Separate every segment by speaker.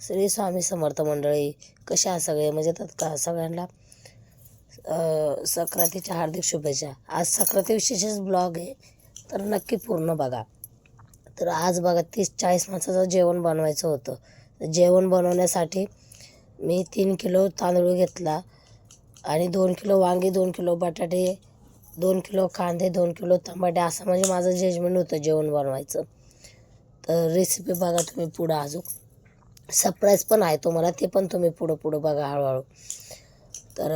Speaker 1: श्री स्वामी समर्थ मंडळी, कशा आहात सगळे? मजेत आहात का? सगळ्यांना संक्रांतीच्या हार्दिक शुभेच्छा. आज संक्रांतीविषयीच ब्लॉग आहे, तर नक्की पूर्ण बघा. तर आज बघा 30-40 माणसाचं जेवण बनवायचं होतं. जेवण बनवण्यासाठी मी 3 किलो तांदूळ घेतला आणि 2 किलो वांगे, 2 किलो बटाटे, 2 किलो कांदे, 2 किलो टमाटे, असं म्हणजे माझं जजमेंट होतं जेवण बनवायचं. तर रेसिपी बघा तुम्ही पुढं. अजून सरप्राईज पण आहे तुम्हाला, ते पण तुम्ही पुढं बघा हळूहळू. तर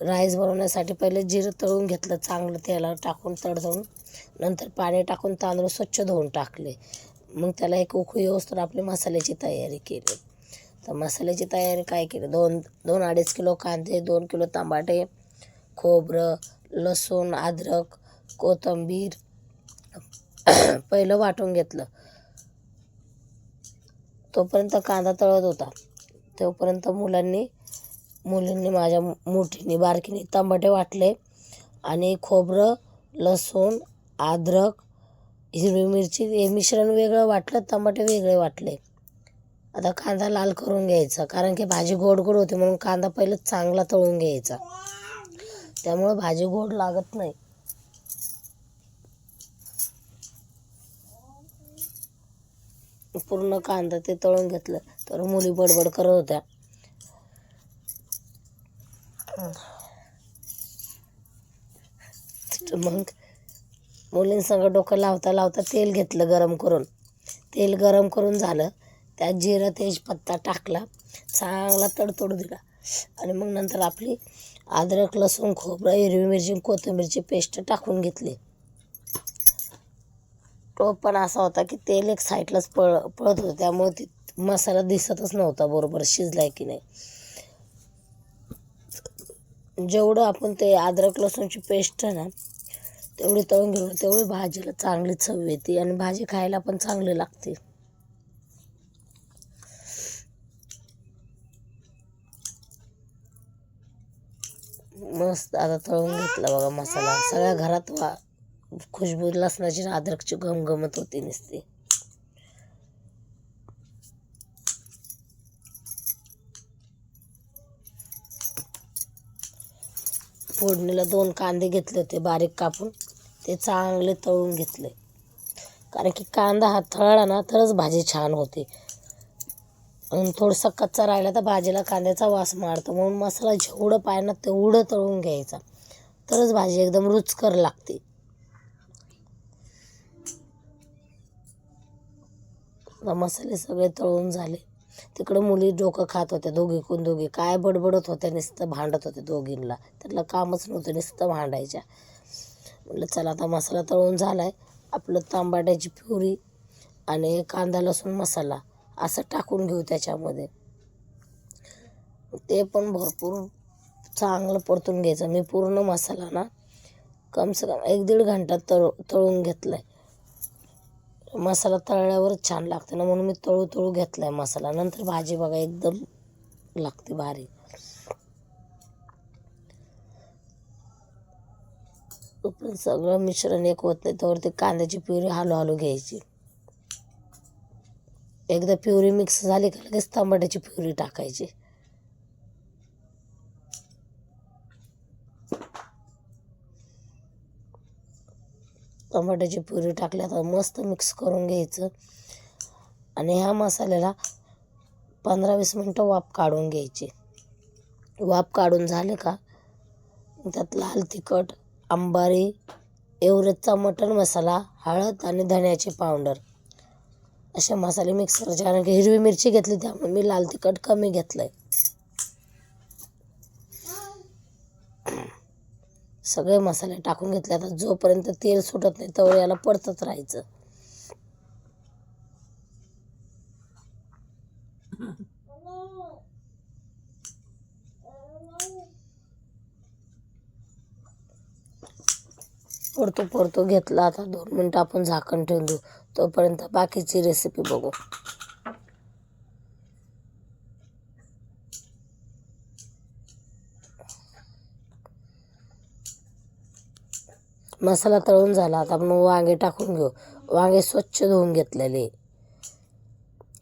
Speaker 1: राईस बनवण्यासाठी पहिले जिरं तळून घेतलं चांगलं, तेलावर टाकून तडतडून, नंतर पाणी टाकून तांदूळ स्वच्छ धुवून टाकले. मग त्याला एक उकळी येऊस तर आपली मसाल्याची तयारी केली. तर मसाल्याची तयारी काय केली, 2-2.5 किलो कांदे, 2 किलो टमाटे, खोबरं, लसूण, अद्रक, कोथिंबीर पहिलं वाटून घेतलं. तोपर्यंत कांदा तळत होता, तोपर्यंत मुलींनी माझ्या मोठीने बारकीने टमाटे वाटले आणि खोबरं, लसूण, अद्रक, हिरवी मिरची हे मिश्रण वेगळं वाटलं, टमाटे वेगळे वाटले. आता कांदा लाल करून घ्यायचा, कारण की भाजी गोड होती म्हणून कांदा पहिलं चांगला तळून घ्यायचा, त्यामुळं भाजी गोड लागत नाही. पूर्ण कांदा ते तळून घेतलं. तर मुली बडबड करत होत्या. मग मुलींसंग डोकं लावता तेल घेतलं तेल गरम करून झालं, त्यात जिरं तेजपत्ता टाकला, चांगला तडतडू दिला आणि मग नंतर आपली अद्रक, लसूण, खोबरं, हिरवी मिरची, कोथिंबीरची पेस्ट टाकून घेतली. तो पण असा होता की तेल एक साईडलाच पळत होतं, त्यामुळे मसाला दिसतच नव्हता बरोबर शिजलाय की नाही. जेवढं आपण ते अद्रक लसूणची पेस्ट आहे ना तेवढी तळून घेऊ, तेवढी भाजीला चांगली चव येते आणि भाजी खायला पण चांगली लागते. मस्त आता तळून घेतला बघा मसाला. सगळ्या घरात खुशबू लसणाची अद्रकची घमघमत होती नुसती. फोडणीला 2 कांदे घेतले होते बारीक कापून, ते चांगले तळून घेतले, कारण की कांदा हा तळला ना तरच भाजी छान होते. आणि थोडासा कच्चा राहिला तर भाजीला कांद्याचा वास मारतो, म्हणून मसाला जेवढं पाहिजे ना तेवढं तळून घ्यायचा, तरच भाजी एकदम रुचकर लागते. मसाले सगळे तळून झाले. तिकडं मुली डोकं खात होत्या, दोघी काय बडबडत होत्या, नुसतं भांडत होत्या दोघींना. त्यातलं कामच नव्हतं, नुसतं भांडायच्या. म्हटलं चला आता मसाला तळून झाला आहे, आपलं टमाट्याची प्युरी आणि कांदा लसूण मसाला असं टाकून घेऊ त्याच्यामध्ये. ते पण भरपूर चांगलं परतून घ्यायचं. मी पूर्ण मसाला ना कमसे कम 1-1.5 घंटा तळून घेतला आहे. मसाला तळल्यावरच छान लागते ना, म्हणून मी तळू घेतला आहे मसाला. नंतर भाजी बघा एकदम लागते भारी. पण सगळं मिश्रण एक होत नाही त्यावरती कांद्याची प्युरी हळू घ्यायची. एकदा प्युरी मिक्स झाली का लगेच टमाट्याची प्युरी टाकायची. टमाट्याची प्युरी टाकल्यावर मस्त मिक्स करून घ्यायचं आणि ह्या मसाल्याला 15-20 मिनटं वाफ काढून घ्यायची. वाफ काढून झाले का त्यात लाल तिखट, अंबारी, एव्हरेजचा मटण मसाला, हळद आणि धण्याचे पावडर असे मसाले मिक्सरचे. कारण की हिरवी मिरची घेतली त्यामुळे मी लाल तिखट कमी घेतलं आहे. सगळे मसाले टाकून घेतले. आता जोपर्यंत तेल सुटत नाही तोवर याला परतत राहायचं. परतो घेतला. आता 2 मिनटं आपण झाकण ठेवून देऊ, तोपर्यंत बाकीची रेसिपी बघू. मसाला तळून झाला. आता आपण वांगे टाकून घेऊ. वांगे स्वच्छ धुवून घेतलेले,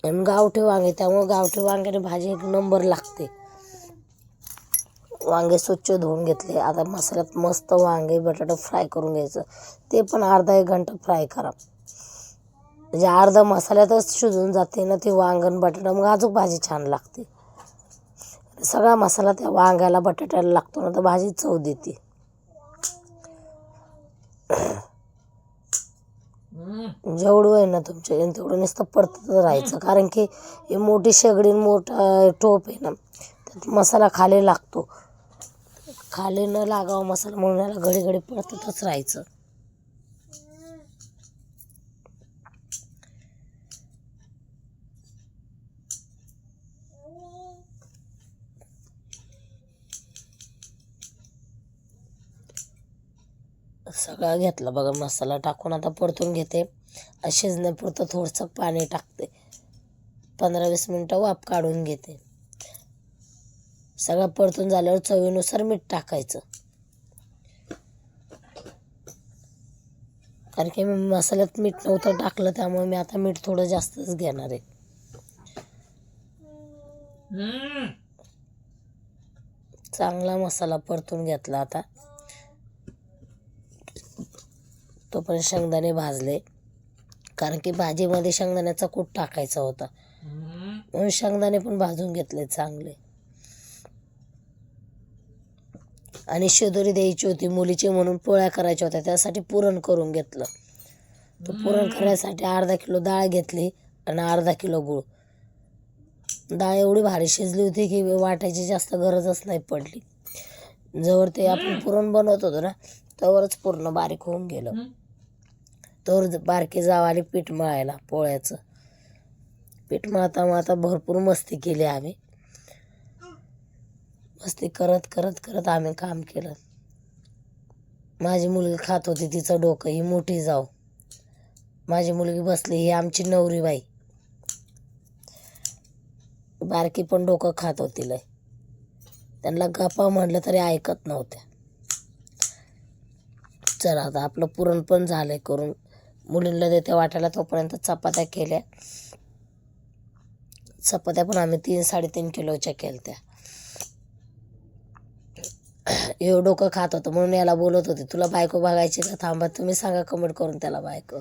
Speaker 1: आणि गावठी वांगे, त्यामुळे गावठी वांग्याने भाजी एक नंबर लागते. वांगे स्वच्छ धुवून घेतले. आता मसाल्यात मस्त वांगे बटाटा फ्राय करून घ्यायचं. ते पण अर्धा 1 घंटा फ्राय करा, म्हणजे अर्धा मसाल्यातच शिजून जाते ना ते वांगण बटाटा, मग अजून भाजी छान लागते. सगळा मसाला त्या वांग्याला बटाट्याला लागतो ना, तर भाजी चव देते. जेवढं आहे ना तुमच्या तेवढं नुसतं परतत राहायचं, कारण की ही मोठी शेगडी मोठा टोप आहे ना, त्यात मसाला खाली लागतो. खाली न लागावा मसाला म्हणून याला घडी घडी परततच राहायचं. सगळा घेतला बघा मसाला टाकून, आता परतून घेते. शिजण्यापुरतं थोडंसं पाणी टाकते. 15-20 मिनटं वाफ काढून घेते. सगळं परतून झाल्यावर चवीनुसार मीठ टाकायचं, कारण की मी मसाल्यात मीठ नव्हतं टाकलं, त्यामुळे मी आता मीठ थोडं जास्तच घेणार आहे. चांगला मसाला परतून घेतला. आता तोपर्यंत शेंगदाणे भाजले, कारण की भाजीमध्ये शेंगदाण्याचा कूट टाकायचा होता, म्हणून शेंगदाणे पण भाजून घेतले चांगले. आणि शिदोरी द्यायची होती मुलीची, म्हणून पोळ्या करायच्या होत्या, त्यासाठी पुरण करून घेतलं. तर पुरण करण्यासाठी अर्धा किलो डाळ घेतली आणि अर्धा किलो गूळ. डाळ एवढी भारी शिजली होती की वाटायची जास्त गरजच नाही पडली. जवळ ते आपण पुरण बनवत होतो ना, त्यावरच पूर्ण बारीक होऊन गेलं. तर बारकी जाव आली पीठ मळायला पोळ्याचं. पीठ मळता भरपूर मस्ती केली आम्ही. मस्ती करत करत करत आम्ही काम केलं. माझी मुलगी खात होती तिचं डोकं, ही मोठी जाऊ. माझी मुलगी बसली, ही आमची नवरी बाई. बारकी पण डोकं खात होती लय. त्यांना गप्पा म्हटलं तरी ऐकत नव्हत्या. चला आता आपलं पुरण पण झालंय करून, मुलींना देते वाटायला. तोपर्यंत चपात्या केल्या. चपात्या पण आम्ही 3-3.5 किलोच्या केल्या. हे डोकं खात होतं म्हणून याला बोलत होते, तुला बायको बघायची का? थांबा, तुम्ही सांगा कमेंट करून त्याला बायको.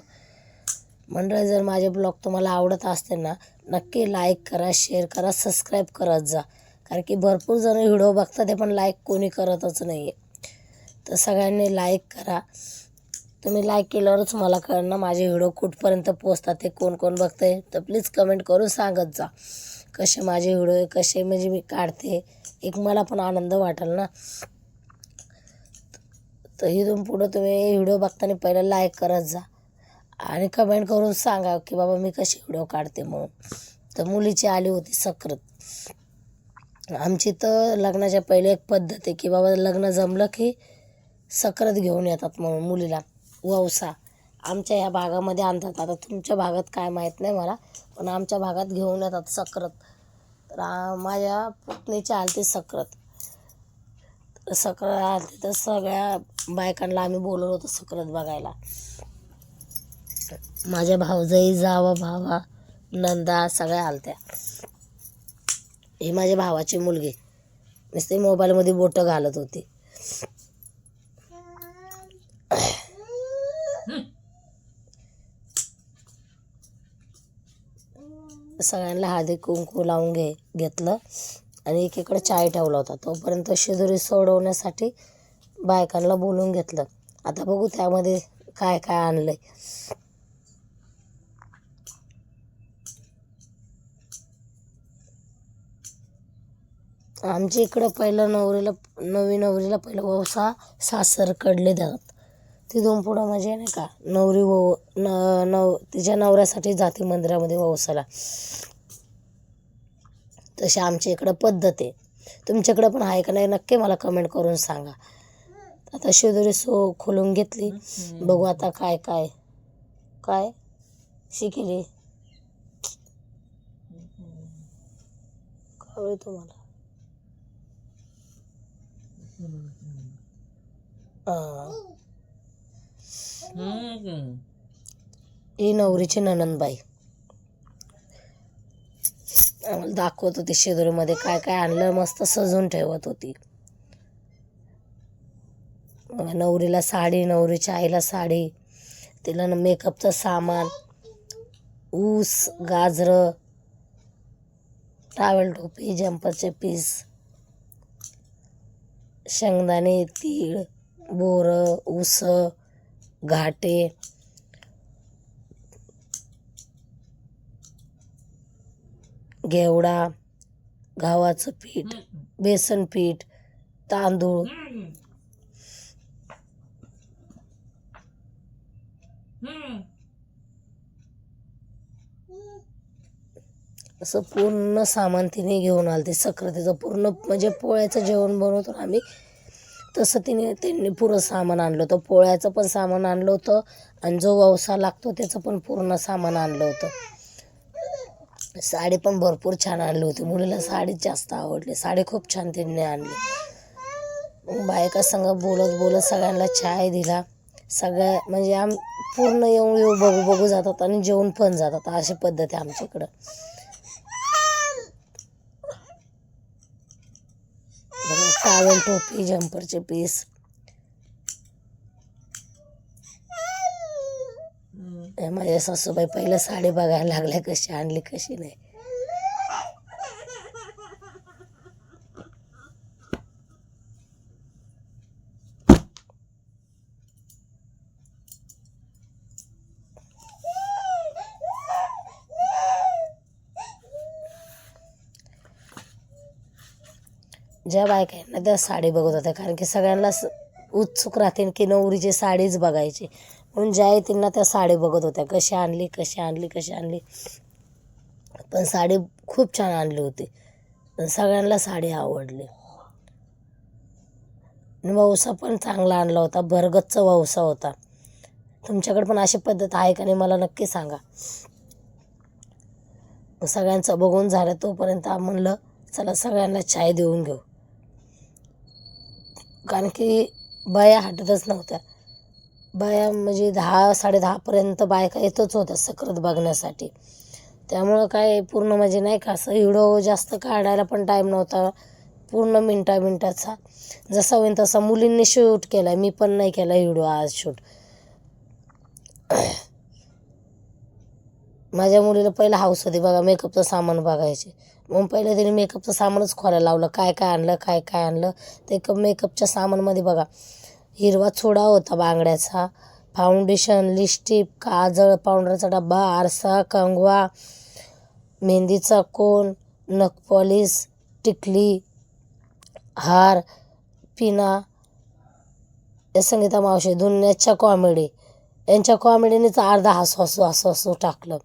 Speaker 1: मंडळी, जर माझे ब्लॉग तुम्हाला आवडत असतील ना, नक्की लाईक करा, शेअर करा, सबस्क्राईब करत जा, कारण की भरपूर जण व्हिडिओ बघतात ते पण लाईक कोणी करतच नाही आहे. तर सगळ्यांनी लाईक करा. तुम्ही लाईक केल्यावरच मला कळणार माझे व्हिडिओ कुठपर्यंत पोचतात, ते कोण कोण बघतंय. तर प्लीज कमेंट करून सांगत जा कसे माझे व्हिडिओ, कसे म्हणजे मी काढते, एक मला पण आनंद वाटेल ना. तर इथून पुढं तुम्ही व्हिडिओ बघताना पहिलं लाईक करत जा आणि कमेंट करून सांगा की बाबा मी कशी व्हिडिओ काढते म्हणून. तर मुलीची आली होती सक्रत. आमची तर लग्नाच्या पहिले एक पद्धत आहे की बाबा लग्न जमलं की सक्रत घेऊन येतात म्हणून मुलीला, वौसा. आमच्या ह्या भागामध्ये आणतात. आता तुमच्या भागात काय माहीत नाही मला, पण आमच्या भागात घेऊन येतात सक्रत. तर माझ्या पत्नीची आलती सक्रत. सक्रत आलती तर सगळ्या बायकांना आम्ही बोलवलं होतं सक्रत बघायला. माझ्या भाऊजाई, जावा, भावा, नंदा सगळ्या आलत्या. ही माझ्या भावाची मुलगी नुसती मोबाईलमध्ये बोटं घालत होती. सगळ्यांना हळदी कुंकू लावून घेतलं आणि एकीकडे चाय ठेवला होता. तोपर्यंत शिदोरी सोडवण्यासाठी बायकांना बोलून घेतलं. आता बघू त्यामध्ये काय काय आणलंय. आमच्या इकडं पहिलं नवी नवरीला पहिलं वौसा सासरकडले देतात. तिथून पुढं म्हणजे नाही का नवरी तिच्या नवऱ्यासाठी जाते मंदिरामध्ये वौसाला. तशी आमच्या इकडं पद्धत आहे. तुमच्याकडं पण आहे का नाही नक्की मला कमेंट करून सांगा. आता शिदोरी खोलून घेतली. बघू आता काय काय काय शिकली कळलं तुम्हाला. ही नवरीची नणंदबाई. आम्हाला दाखवत होती शेदोरीमध्ये काय काय आणलं, मस्त सजून ठेवत होती. नवरीला साडी, नवरीच्या आईला साडी, तिला मेकअपचं सामान, ऊस, गाजरं, टावेल टोपी, जम्परचे पीस, शेंगदाणे, तीळ, बोरं, ऊस, घाटे, घेवडा, गव्हाचं पीठ, बेसन पीठ, तांदूळ, असं पूर्ण सामान तिने घेऊन आलं. सक्रातीचं पूर्ण म्हणजे पोळ्याचं जेवण बनवतो आम्ही, तसं त्यांनी पुरं सामान आणलं होतं. पोळ्याचं पण सामान आणलं होतं आणि जो ववसा लागतो त्याचं पण पूर्ण सामान आणलं होतं. साडी पण भरपूर छान आणली होती. मुलीला साडी जास्त आवडली. साडी खूप छान त्यांनी आणली. बायका संग बोलत बोलत सगळ्यांना चाय दिला. सगळ्या म्हणजे पूर्ण येऊ बघू जातात आणि जेवून पण जातात, अशी पद्धत आहे आमच्याकडं. टावेल टोपी, जम्परचे पीस, माझ्या सासूबाई पहिलं साडी बघायला लागल्या कशी आणली कशी नाही. ज्या बायका आहेत ना त्या साडी बघत होत्या, कारण की सगळ्यांना उत्सुक राहते की नवरीची साडीच बघायची, म्हणून ज्या येतील ना त्या साडी बघत होत्या कशी आणली कशी आणली कशी आणली. पण साडी खूप छान आणली होती, सगळ्यांना साडी आवडली. वौसा पण चांगला आणला होता, भरगच्च वौसा होता. तुमच्याकडे पण अशी पद्धत आहे का नाही मला नक्की सांगा. सगळ्यांचं बघून झालं तोपर्यंत म्हणलं चला सगळ्यांना चाय देऊन घेऊ, कारण की बाया हटतच नव्हत्या. बाया म्हणजे 10-10:30पर्यंत बायका येतच होत्या सक्रात बघण्यासाठी. त्यामुळं काय पूर्ण म्हणजे नाही का असं व्हिडिओ जास्त काढायला पण टाईम नव्हता. पूर्ण मिनटाचा जसा होईल तसा मुलींनी शूट केला, मी पण नाही केला व्हिडिओ आज शूट. माझ्या मुलीला पहिलं हाऊस होती बघा मेकअपचं सामान बघायचे, मग पहिलं तिने मेकअपचं सामानच खोलायला लावलं, काय काय आणलं काय काय आणलं. ते मेकअपच्या सामानमध्ये बघा हिरवा चुडा होता बांगड्याचा, फाउंडेशन, लिपस्टिक, काजळ, पावडरचा डब्बा, आरसा, कंगवा, मेहंदीचा कोन, नखपॉलिश, टिकली, हार, पिना. या संगीता मावशी दुनियाच्या कॉमेडी, यांच्या कॉमेडीनेच अर्धा हसू टाकलं.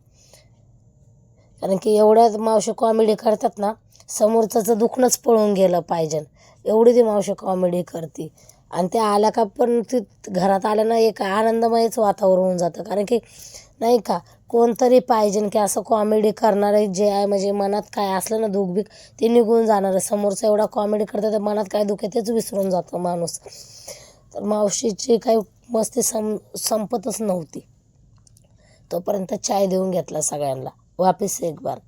Speaker 1: कारण की एवढ्याच मावशी कॉमेडी करतात ना, समोरचं दुखणंच पळून गेलं पाहिजे एवढी ती मावशी कॉमेडी करते. आणि ते आल्या का पण ती घरात आल्या ना एक आनंदमयच वातावरण होऊन जातं, कारण की नाही का कोणतरी पाहिजे की असं कॉमेडी करणारे, जे आहे म्हणजे मनात काय असलं ना दुःखबीक ते निघून जाणार. समोरचं एवढा कॉमेडी करतं तर मनात काय दुःख आहे तेच विसरून जातं माणूस. तर मावशीची काही मस्ती संपतच नव्हती. तोपर्यंत चाय देऊन घेतला सगळ्यांना वापिस एक बार.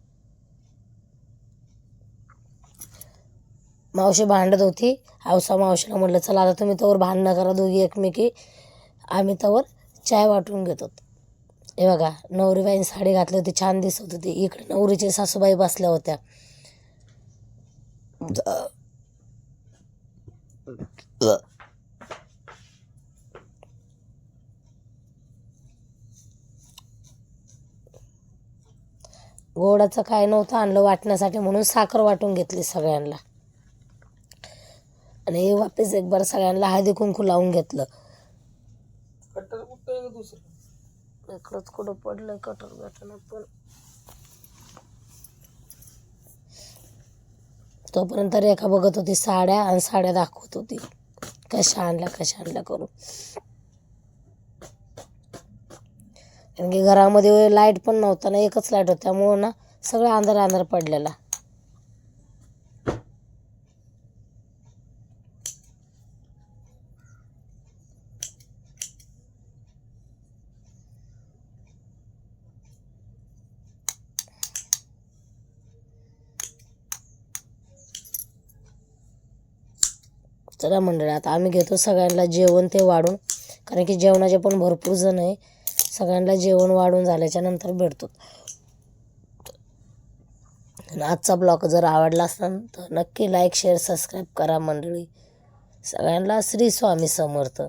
Speaker 1: मावशी भांडत होती, हौसा मावशीला म्हटलं चला आता तुम्ही तोवर भांडणं करा दोघी एकमेकी, आम्ही तोवर चाय वाटून घेतो. हे बघा नवरीबाईने साडी घातली होती, छान दिसत होती. इकडे नवरीचे सासूबाई बसल्या होत्या. गोडाचं काय नव्हतं आणलं वाटण्यासाठी, म्हणून साखर वाटून घेतली सगळ्यांना. आणि वापस एक बार सगळ्यांना हळदी कुंकू लावून घेतलं. इकडंच कुठं पडलंय कटर भेटणं पण. तोपर्यंत रेखा बघत होती साड्या आणि साड्या दाखवत होती कशा आणल्या करून. कारण की घरामध्ये लाईट पण नव्हता ना, एकच लाईट होता, त्यामुळं ना सगळं अंधार पडलेला. चला मंडळी, आता आम्ही घेतो सगळ्यांना जेवण ते वाढून, कारण की जेवणाचे पण भरपूर जण आहे. सगळ्यांना जेवण वाढून झाल्याच्या नंतर भेटतो. आणि आजचा ब्लॉग जर आवडला असेल तर नक्की लाईक शेअर सबस्क्राईब करा मंडळी. सगळ्यांना श्री स्वामी समर्थ.